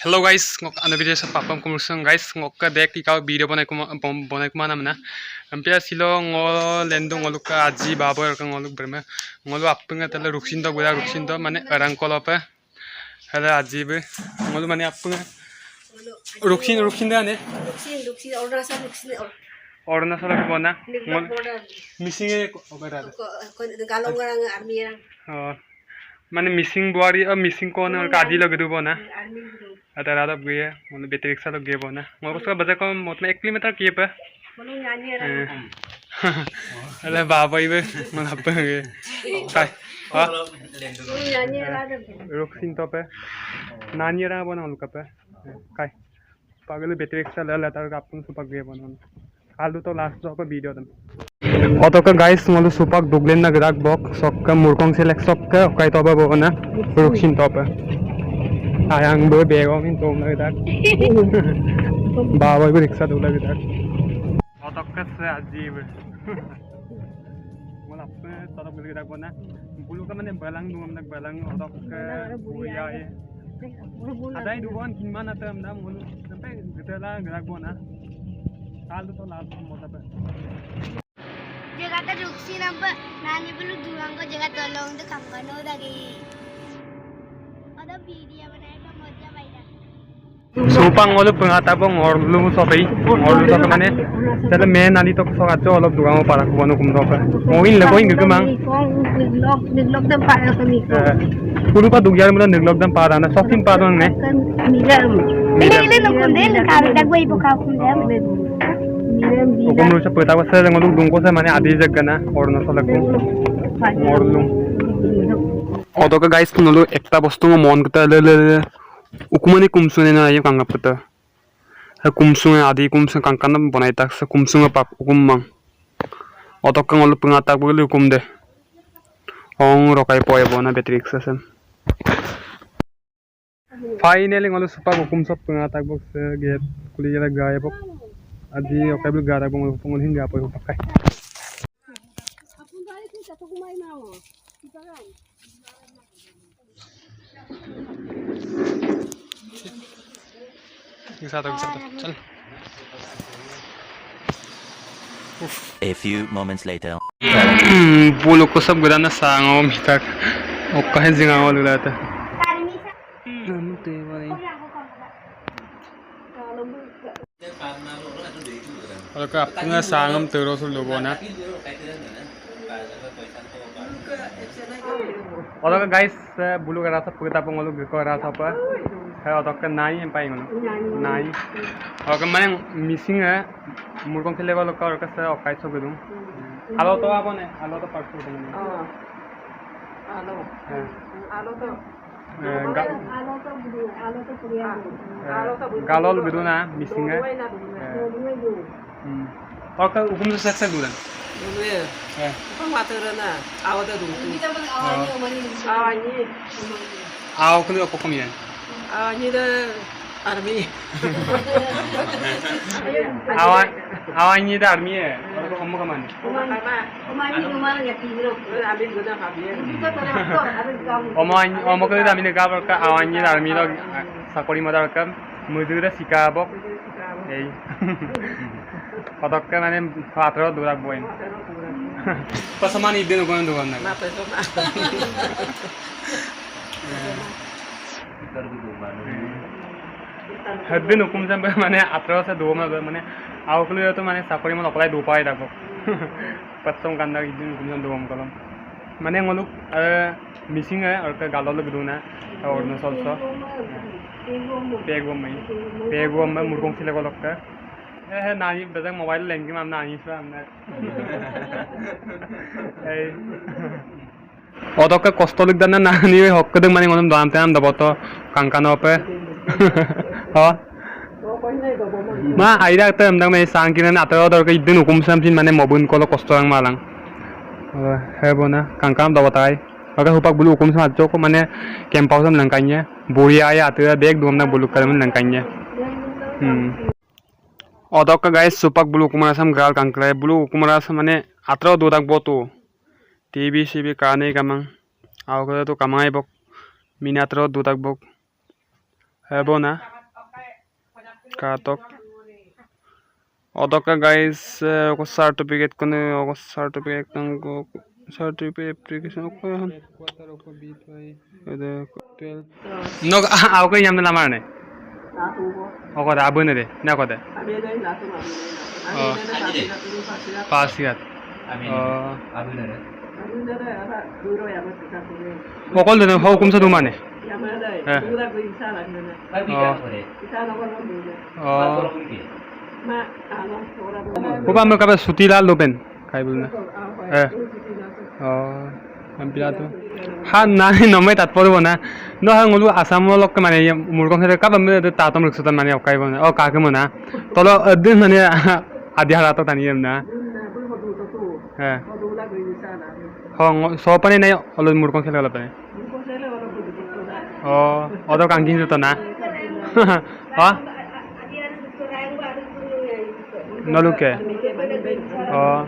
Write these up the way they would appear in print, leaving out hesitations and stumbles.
Hello guys, ngok ano video sa papam kumusang guys ngok ka dek ikaw video bonai kuma na ampia silo ngol lendo ngoluk ka aji babor ka ngoluk berma ngolu appunga tala ruksin do mane arang kolopa hala aji be ngolu mane appunga ruksin da ne ruksin Arunachal ke bona ngol missing e ogara galong garang army माने missing बुआरी अब missing कौन और काजी लग दो बोना अतर आदब गए मतलब बेटे रिक्शा लग गए बोना मोर उसका बजा को मतलब 1 किलोमीटर किए पे अरे बाबा ही बे मतलब पे गए काय हां रुकसिन तो पे नानी रहा बोना उनका पे काय पागल बेटे रिक्शा ले लेता है अपन सुपक गए बोना आलू तो लास्ट जो को वीडियो दम Otoka guys malu supak duglen na gerak bok sokka murkong selek sokka okai toba bona ruksin topa ayang bo bego min tom na gerak bawa ibu riksa dula gerak otoka se ajib mala pe tadok gerak bona bulu ka mane balang dum nak balang otoka buya e adai dugon kinman atam na mulu sampai getala gerak bona kalu to lalu mota pe jagata ruksi nampa nani bulu durang ko jagat tolong de kampano dari ada video banaya moja baida supang ngolu pengata bong orlu sokai orlu sokai mane tele men ani to sokat jo olop durang parak bono kum sokai moin le boing gemang niglok dam para kami pulu pa dugyar mula niglok dam para na sokin parang ne ile no kunde karu dagwai boka kunde hukum lu cepet apa saya ngolu dungko saya mana adi jagana Arunachal aku orlu otoka guys ngolu ekta bostu mon kita le ukumani kumsune na ayo kanggap kita kumsune adi kumsune kangkana bonai tak se kumsune pak ukumang otoka ngolu pengatak bulu hukum deh ong rokai poe bona betrik sesem finally ngolu supak hukum sop pengatak bok se get kuliah gaya bok Adi okai bel gara bong pungul hingga apa yang pakai. Bisa tuh, cel. A few moments later. Bulu ko sab gudana sango mitak. Okai zingawo lulata. Namu tewai. Kalau ke apanya sangam terus logo na. Kalau ke guys bulu kerasa kita pengolu kerasa apa? Kalau ke nai yang paling nai. Kalau ke mana missing murkong se level kalau ke saya okai so gedung. Halo to apa nih? Halo to park gedung. Halo to. Galol gedung na missing Kalau ke hukum itu saya dulu kan? Dulu ya. Apa materan na? Awal tu dulu. Awalnya. Awal kena apa kemudian? Awalnya dah army. Awalnya dah army ya. Kalau kamu kemana? Omo kena army negara kalau awalnya army lo sakori modal kan, muzura sikabok. Hey. Otoka mana patro durak boin. Pasaman ide nugon dugon na. Hadin hukum sampai mana atro sa dua mana awak lu itu mana sakori mana apply dua pai dago. Pasang kanda idin hukum sampai dua kolom. Mana ngoluk missing or ke galol lu geduna Arunachal so. Pegom mai murkong sila kolok ka. Nani bedang mobile lagi mam nani sih amna. Otoka kostoluk dana nani hok kedeng mana ngolom dalam tiang dapat to kangkano apa? Oh. Ma aida tu amdang mai sangkiran atau dor ke idin hukum samsin mana mobun kolok kostolong malang. Hebona kangkam dapat ay. Maka hupak bulu hukum sama joko mana kempausan langkanya. Buaya ya atau dek dua mana bulu kalian langkanya. Otoka guys supak bulu kumarasam gal kangkle bulu kumarasam mane atro dodak botu TV CB kane kamang awak tu kamai bok minatro dodak bok hebona Katok. Odoka guys, ko certificate ko na ako certificate ng ko certificate application ko yan. Ada 12. No, ako ko yam na lamar ne. Ako da abun ne. Na ko da. Pasiat. Okol na hukum sa duma ne. Bukan mau kabar suti lalu pen, kayak bulan. Hampir itu. Han nani nomai tat podo na. No han ngulu asam lo ke mana ya murkong saya kabar mana itu tatom ruksutan mana kayak bulan. Oh kaki mana. Tolo ada mana adi hal atau tani na. Hong sopan ini na oleh murkong saya kalau pen. Oh, ada kangking itu na. Ah? Naluke. Oh.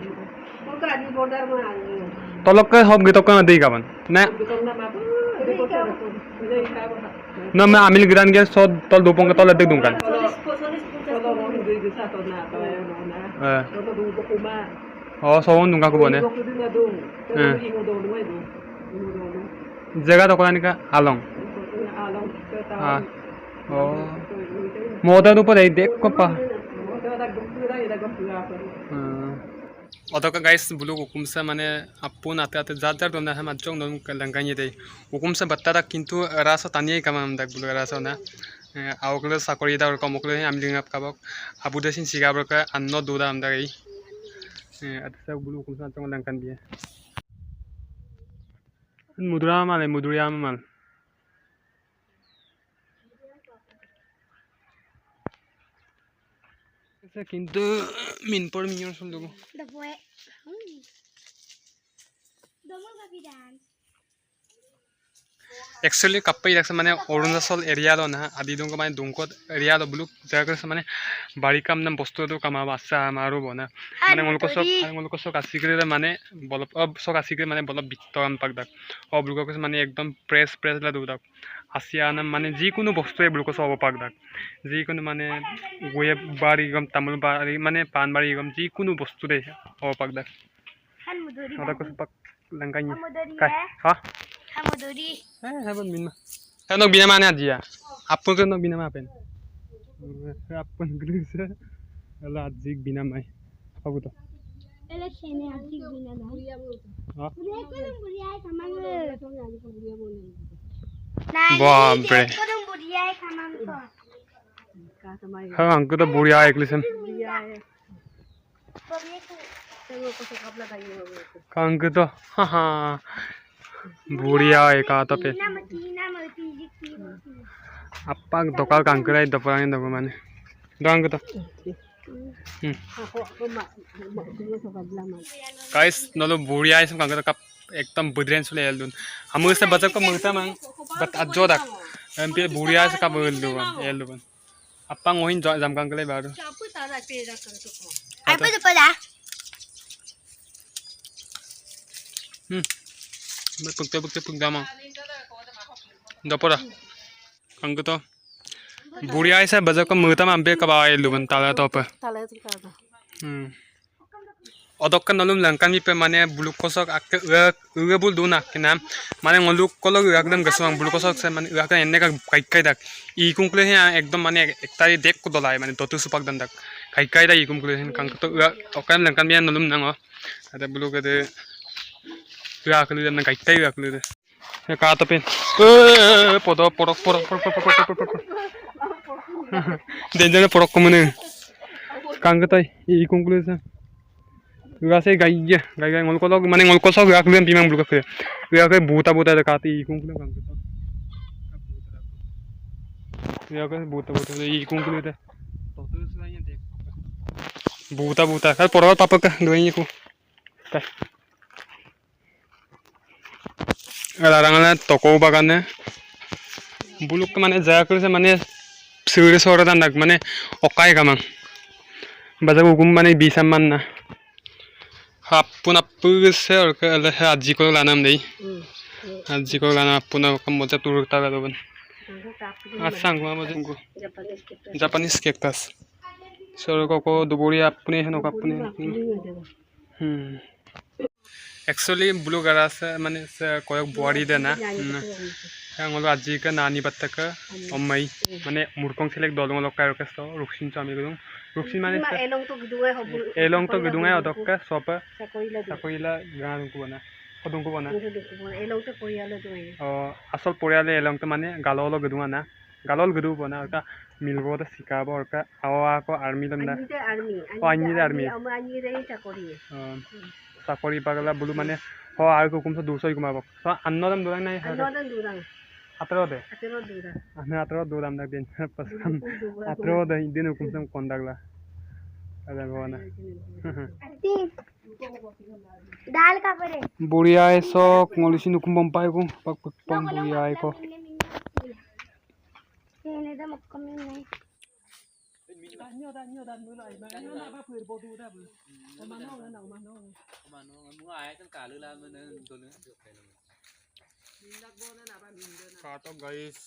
Tolok ke hob gitu kan ada ikan. Nah. Nama ambil geran dia so tol dupong ke tol ada dungkan. Oh, soalnya dungkan aku boleh. Jaga toko ni ka along. Oh. Moda tu pada dek ko pa. Otoka guys bulu hukum sa mane apun ate jar dona ha majong don langkanya dei hukum sa battara kintu rasa taniai kamam dak bulu rasa na awkle sakori da komokle amling ap kabok abu desin sigabro ka anno duda am dai atsa bulu hukum sa tong langkan dia mudura mal কিন্তু মিন পর মিনিয়র শুনলো Después. Domo kapitan. Actually kapai raksa mane Arunachal area lo na adi dongko mane dongkot area lo buluk jaga mane bari kam nam bostu to kama basa maru bona mane ngolko sok asikre mane bolop sok asikre mane bolop bittam pakdak o buluk mane ekdom press la dudak asia na mane jikono bostu e buluk sok pakdak jikono mane goye bari gam tamul bari mane pan bari gam jikono bostu de o pakdak Han mudori. ada ko pak langkanya kai ha Hamudori. Hebat bina. Kan nok bina mana aja? Apun kan nok bina apa? Apun gelusa. Ala ajik bina mai. Apa tu? Ele sene ajik bina na. Ha? Buriya ko dum buriya kamang. Babre. Ko dum buriya kamang ko. Ha, angku tu buria eklisem. Angku tu, haha. Buria eka tapi. Apa dokal kangkrai dopalan dopa mana? Doang gitu. Guys, nolo buria isem kangkrai kap ekdom budren sule eldun. Hamu se baca ko mengta mang, bat ajodak. Hampir buria se kap eldun. Apa ngohin jam kangkrai baru. Apa tu pada? Bukti penggamang. Dapora. Angku to. Buria isa baca ko mengta mampe kabai eldun tala topa. Odok kan nolum langkan mi pe mane buluk kosok ak bul duna kinam mane ngoluk kolok ekdom gaswang buluk kosok se mane kan enne ka kai dak I kunkle he ekdom mane ektari dek ko dolai mane dotu supak dandak kai da I kunkle hen kan to okan langkan mi nolum nango ada buluk ade aklu dan kai aklu de ka to pen podo porok denjane porok komune kan to I kunkle se Gase gaya ngolkolog mane ngolkosog akluan pimang buluk ke. Ke buta dekati kungkulu kang gitu. Ke buta I kungkulu de. Totu selanya dek. Buta kan porot papa ke doanya ku. Kai. Larangana toko bagane. Buluk ke mane jaya se mane sure sore dandak mane okai kamang. Baca hukum mane bisa mana. Apun se और आज को लाना हम नहीं आज को लाना apun kamu जब turut tahu kan Asang gua mau jenggo. Japanese cactus. Japanese cactus. So koko duburia apne heno kapne. Actually blue grass মানে কয়েক বড়ি দেয় না হলো আজিকে নানি বাত্তাকে অম্মাই মানে মুরকং সিলেক দলং লক্কা রকেস্ত রুকসিন চামি গদং রুকসিন মানে এলং তো গদুঙাই অদক্কা সপা চাকৰিলা গান কুবনা কদং কুবনা আসল পৰিয়ালে এলং তো মানে গালল গদুঙা না গালল গদু বনা কা মিলবত শিকাব অৰকা আওয়াকো আৰ্মি লন্দা আৰ্মি চাকৰি পাগলা বুলু মানে হ আৰু কুকুমছ 200 কুমাব স আন্নদম দুৰাং নাই আতৰদে আতৰদ দুৰাম না দিন পছম আতৰদ দিন কুকুমছ কন্দাগলা আদা গনা दाल का परे बुढ़िया ऐसो कोलिसी नुकुम बम्पाय को पक पक पम बुढ़िया आई को ने तो मक्कम नहीं काटो गाइस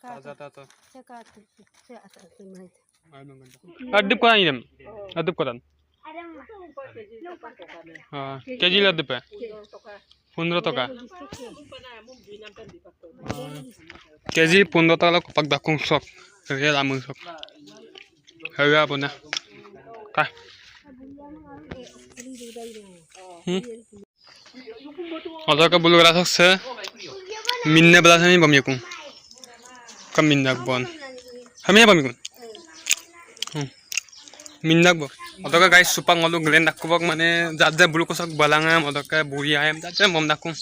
ताजा ताजा अदब को नहीं दम अदब को दन हाँ केजी लद पे 15 टका केजी 15 टका लक पक दाकुं sok हे लामु sok हेगा बना का अदर का बुलु रहा सकसे मिन्ने बला समी बमियकुं कम मिन्नक बन हमें बमियकुं मिन्नक ब अदर का गाइस सुपां गलु ग्लेन दाकुबक माने जाजे बुलु कसक बलांगा अदर का बुरी आयम जाजे मम दाकुं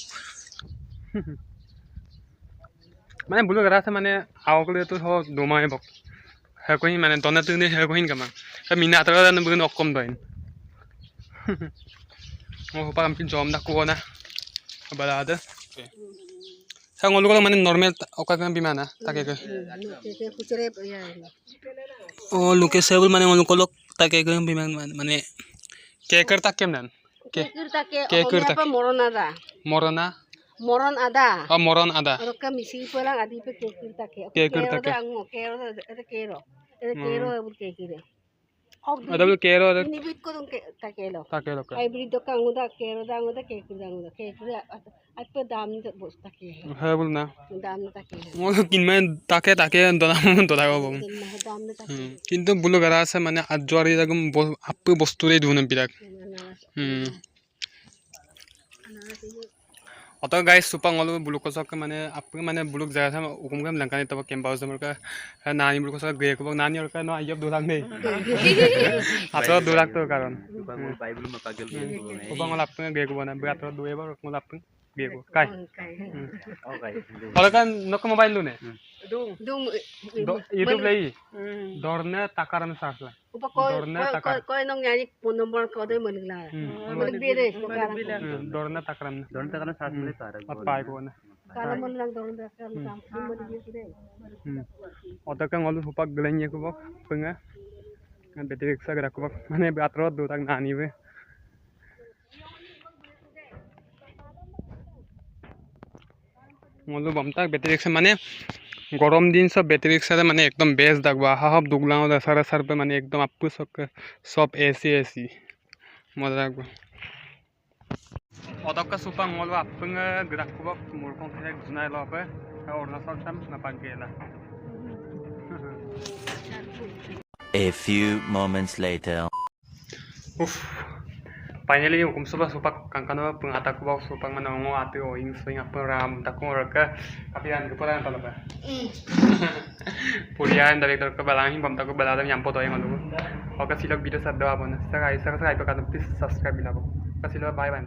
माने बुलु रहा से माने आवकले तो हो दोमाय बक हे कोही माने तने तने हे कोहिन कमा मिन्ना अतर न बुन अकम दोइन ओ होपा हम पिन जम दाकुबना बलाद सांगलु को माने नॉर्मल ओका का बिमाना ताके के ओ लोकेसेबल माने ओनु कोलक ताके के बिमान माने केकर ताके केमन केकर ताके मोरना मोरन आदा मोरन आदा और का मिसी पलांग आदि पे केकर ताके केरो केरो केकिरे अदब केरो निबित को ताकेलो ताकेलो हाइब्रिड तो कांगुदा केरो दांगुदा केकिरे अत्प दाम बस ताके है बोलना दाम ताके वो किनमे ताके ताके दाम दागो दाम ताके কিন্তু বুলো গারা আছে মানে আজরি রকম আপু বস্তুরে ধুন বিরাক অত গাইস সুপাং অলু বুলু কসক মানে আপু মানে বুলুক জায়গা আছে উকুম কাম লঙ্কানি তব কেম্পাস জমর কা নানি বুলু কসক গ্রে কব নানি অর কা ন আইব দুলাক নেই আত দুলাক তো কারণ বাইবেল মে পাগল উপাং অল আপু গ্রে কব না বাত দুয়েবার মল আপু গ্রে কব কাই ও কাই অল কা নক মোবাইল লুনে dung YouTube lagi dorne takaran sarsla dorne takar koy nong nyanyi phone number ko doy maligla bire dorne takaran sarsla par pai ko na kala mon lang dorne takaran kam maligla kire otak ngolu hupak gelenya ko bok penga betik sa gra ko bok mane batro do tak nani be ngolu bamtak betik sa mane गरम दिन सब battery rickshaw माने एकदम best दागबा half दुगलाओ सारा sir पे माने एकदम आपको सब एसी एसी मजा दागबा अदक का सुपा मोल आपंग ग्राकुबा मुरकों से जुनाय लबे अरुणाचल साम नापागेला A few moments later. उफ Finally, hukum suba supak kangkano pengatak bau supang manongo ati o ing swing apa ram takung orka kapian kepalan talo ba. Purian dari dorka balangi bam taku balada nyampo toy malu. Oka silok video sadda abona. Sakai please subscribe bila ko. Kasilo bye bye.